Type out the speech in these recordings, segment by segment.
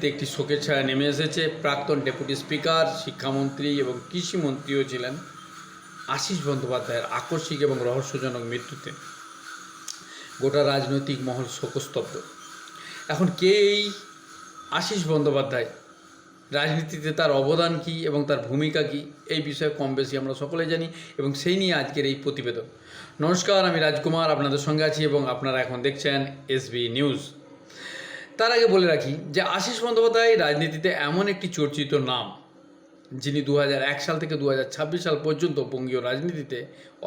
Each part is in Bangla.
রাজনীতিতে একটি শোকের ছায়া নেমে এসেছে। প্রাক্তন ডেপুটি স্পিকার, শিক্ষামন্ত্রী এবং কৃষিমন্ত্রীও ছিলেন আশীষ বন্দ্যোপাধ্যায়ের আকস্মিক এবং রহস্যজনক মৃত্যুতে গোটা রাজনৈতিক মহল শোকস্তব্ধ। এখন কে এই আশীষ বন্দ্যোপাধ্যায়, রাজনীতিতে তার অবদান কী এবং তার ভূমিকা কী, এই বিষয়ে কম বেশি আমরা সকলে জানি এবং সেই নিয়ে আজকের এই প্রতিবেদন। নমস্কার, আমি রাজকুমার আপনাদের সঙ্গে আছি এবং আপনারা এখন দেখছেন এসবি নিউজ। তার আগে বলে রাখি যে আশীষ বন্দ্যোপাধ্যায় রাজনীতিতে এমন একটি চর্চিত নাম, যিনি 2001 সাল থেকে 2026 সাল পর্যন্ত বঙ্গীয় রাজনীতিতে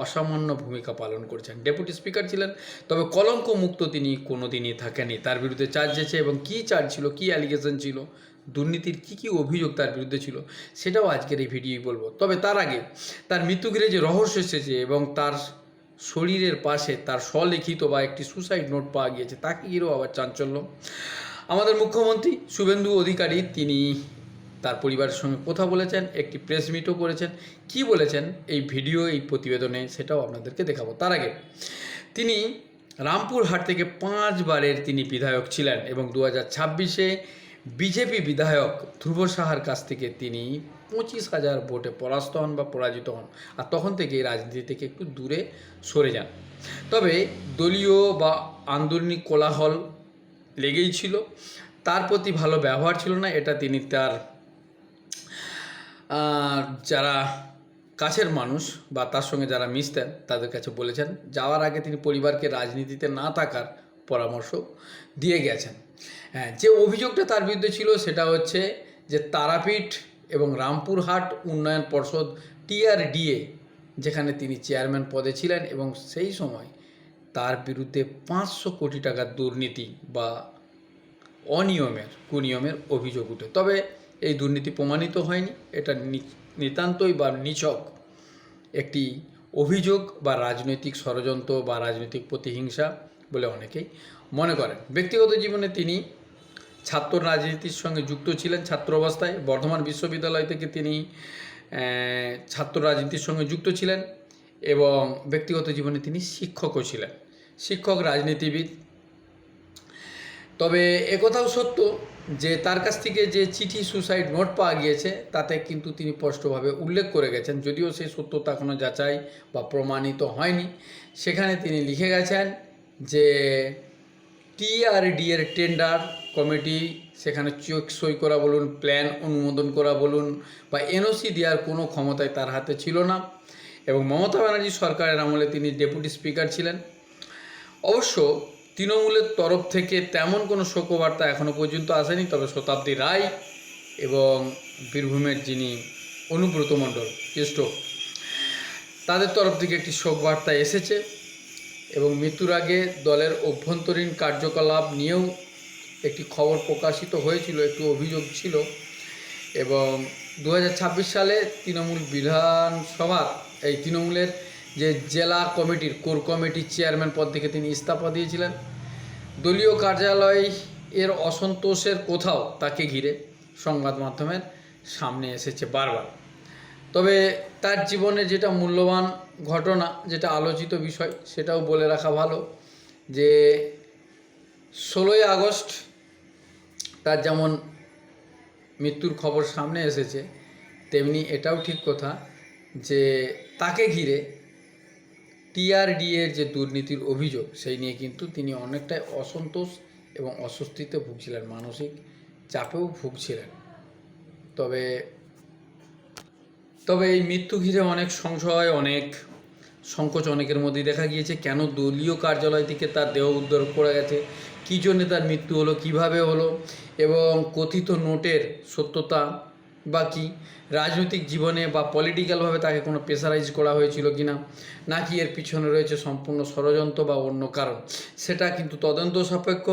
অসামান্য ভূমিকা পালন করেছেন। ডেপুটি স্পিকার ছিলেন, তবে কলঙ্ক মুক্ত তিনি কোনোদিনই থাকেনি। তার বিরুদ্ধে চার্জ এসেছে এবং কী চার্জ ছিল, কী অ্যালিগেশন ছিল, দুর্নীতির কী কী অভিযোগ তার বিরুদ্ধে ছিল, সেটাও আজকের এই ভিডিওই বলবো। তবে তার আগে তার মৃত্যু ঘিরে যে রহস্য এসেছে এবং তার শরীরের পাশে তার স্বলিখিত বা একটি সুসাইড নোট পাওয়া গিয়েছে, তাকে ঘিরেও আবার চাঞ্চল্য। আমাদের মুখ্যমন্ত্রী শুভেন্দু অধিকারী তিনি তার পরিবারের সঙ্গে কথা বলেছেন, একটি প্রেস মিটও করেছেন। কি বলেছেন এই ভিডিও, এই প্রতিবেদনে, সেটাও আপনাদেরকে দেখাবো। তার আগে তিনি রামপুরহাট থেকে 5 বারের তিনি বিধায়ক ছিলেন এবং 2026-এ বিজেপি বিধায়ক ধ্রুব সাহার কাছ থেকে তিনি 25,000 ভোটে পরাস্ত হন বা পরাজিত হন, আর তখন থেকে এই রাজনীতি থেকে একটু দূরে সরে যান। তবে দলীয় বা আন্দোলনিক কোলাহল লেগেই ছিল, তার প্রতি ভালো ব্যবহার ছিল না, এটা তিনি তার যারা কাছের মানুষ বা তার সঙ্গে যারা মিশতেন তাদের কাছে বলেছেন। যাওয়ার আগে তিনি পরিবারকে রাজনীতিতে না থাকার পরামর্শ দিয়ে গেছেন। যে অভিযোগটা তার বিরুদ্ধে ছিল সেটা হচ্ছে যে তারাপীঠ এবং রামপুরহাট উন্নয়ন পর্ষদ TRDA, যেখানে তিনি চেয়ারম্যান পদে ছিলেন এবং সেই সময় তার বিরুদ্ধে 500 কোটি টাকার দুর্নীতি বা কুনিয়মের অভিযোগ উঠে। তবে এই দুর্নীতি প্রমাণিত হয়নি, এটা নিতান্তই বা নিছক একটি অভিযোগ বা রাজনৈতিক ষড়যন্ত্র বা রাজনৈতিক প্রতিহিংসা বলে অনেকেই মনে করেন। ব্যক্তিগত জীবনে তিনি ছাত্র রাজনীতির সঙ্গে যুক্ত ছিলেন। ছাত্র অবস্থায় বর্ধমান বিশ্ববিদ্যালয় থেকে তিনি ছাত্র রাজনীতির সঙ্গে যুক্ত ছিলেন এবং ব্যক্তিগত জীবনে তিনি শিক্ষকও ছিলেন, শিক্ষক রাজনীতিবিদ। তবে একথাও সত্য যে তার কাছ থেকে যে চিঠি সুসাইড নোট পাওয়া গিয়েছে তাতে কিন্তু তিনি স্পষ্টভাবে উল্লেখ করে গেছেন, যদিও সেই সত্যতা এখনও যাচাই বা প্রমাণিত হয়নি। সেখানে তিনি লিখে গেছেন যে TRD এর টেন্ডার কমিটি, সেখানে চেক সই করা বলুন, প্ল্যান অনুমোদন করা বলুন বা NOC দেওয়ার কোনো ক্ষমতাই তার হাতে ছিল না এবং মমতা ব্যানার্জি সরকারের আমলে তিনি ডেপুটি স্পিকার ছিলেন। অবশ্য তৃণমূলের তরফ থেকে তেমন কোনো শোকবার্তা এখনও পর্যন্ত আসেনি, তবে শতাব্দী রায় এবং বীরভূমের যিনি অনুব্রত মণ্ডল কেষ্ট, তাদের তরফ থেকে একটি শোকবার্তা এসেছে এবং মৃত্যুর আগে দলের অভ্যন্তরীণ কার্যকলাপ নিয়েও একটি খবর প্রকাশিত হয়েছিল, একটু অভিযোগ ছিল এবং 2026 সালে তৃণমূল বিধানসভার এই তৃণমূলের যে জেলা কমিটির কোর কমিটির চেয়ারম্যান পদ থেকে তিনি ইস্তফা দিয়েছিলেন। দলীয় কার্যালয় এর অসন্তোষের কোথাও তাকে ঘিরে সংবাদ মাধ্যমের সামনে এসেছে বারবার। তবে তার জীবনে যেটা মূল্যবান ঘটনা, যেটা আলোচিত বিষয়, সেটাও বলে রাখা ভালো যে 16ই আগস্ট তার যেমন মৃত্যুর খবর সামনে এসেছে, তেমনি এটাও ঠিক কথা যে তাকে ঘিরে TRD এর যে দুর্নীতির অভিযোগ, সেই নিয়ে কিন্তু তিনি অনেকটাই অসন্তোষ এবং অস্বস্তিতে ভুগছিলেন, মানসিক চাপেও ভুগছিলেন। তবে এই মৃত্যু ঘিরে অনেক সংশয়, অনেক সংকোচ অনেকের মধ্যেই দেখা গিয়েছে। কেন দলীয় কার্যালয় থেকে তার দেহ উদ্ধার করা গেছে, কী জন্যে তার মৃত্যু হলো, কিভাবে হলো এবং কথিত নোটের সত্যতা বা কী, রাজনৈতিক জীবনে বা পলিটিক্যালভাবে তাকে কোনো প্রেসারাইজ করা হয়েছিল কি না, নাকি এর পিছনে রয়েছে সম্পূর্ণ ষড়যন্ত্র বা অন্য কারণ, সেটা কিন্তু তদন্ত সাপেক্ষ।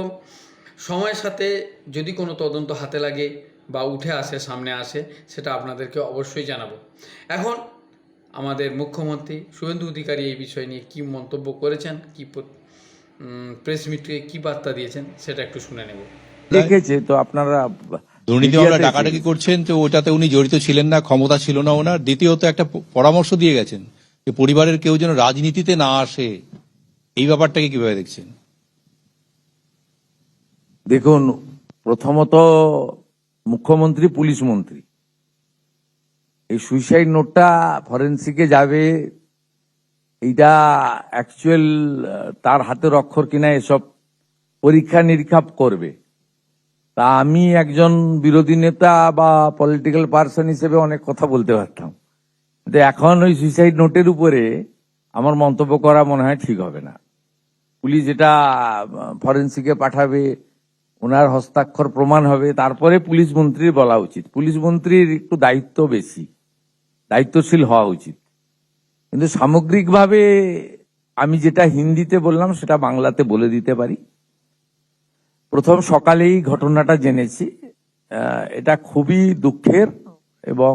সময়ের সাথে যদি কোনো তদন্ত হাতে লাগে বা উঠে আসে, সামনে আসে, সেটা আপনাদেরকে অবশ্যই জানাবো। এখন আমাদের মুখ্যমন্ত্রী শুভেন্দু অধিকারী এই বিষয় নিয়ে কী মন্তব্য করেছেন, কী প্রেস মিটে কী বার্তা দিয়েছেন, সেটা একটু শুনে নেব। দেখেছে তো আপনারা দুর্নীতি মামলা ডাকাডাকি করছেন, তো ওটাতে উনি জড়িত ছিলেন না, ক্ষমতা ছিল না ওনার। দ্বিতীয়ত একটা পরামর্শ দিয়ে গেছেন যে পরিবারের কেউ যেন রাজনীতিতে না আসে, এই ব্যাপারটাকে কিভাবে দেখছেন? দেখুন, প্রথমত মুখ্যমন্ত্রী, পুলিশ মন্ত্রী। এই সুইসাইড নোটটা ফরেন্সিকে যাবে, এইটা অ্যাকচুয়াল তার হাতের অক্ষর কিনা এসব পরীক্ষা নিরীক্ষা করবে। তা আমি একজন বিরোধী নেতা বা পলিটিক্যাল পার্সন হিসেবে অনেক কথা বলতে পারতাম, কিন্তু এখন ওই সুইসাইড নোটের উপরে আমার মন্তব্য করা মনে হয় ঠিক হবে না। পুলিশ এটা ফরেন্সিকে পাঠাবে, ওনার হস্তাক্ষর প্রমাণ হবে, তারপরে পুলিশ মন্ত্রীর বলা উচিত। পুলিশ মন্ত্রীর একটু দায়িত্ব বেশি, দায়িত্বশীল হওয়া উচিত। কিন্তু সামগ্রিকভাবে আমি যেটা হিন্দিতে বললাম সেটা বাংলাতে বলে দিতে পারি। প্রথম সকালেই ঘটনাটা জেনেছি, এটা খুবই দুঃখের এবং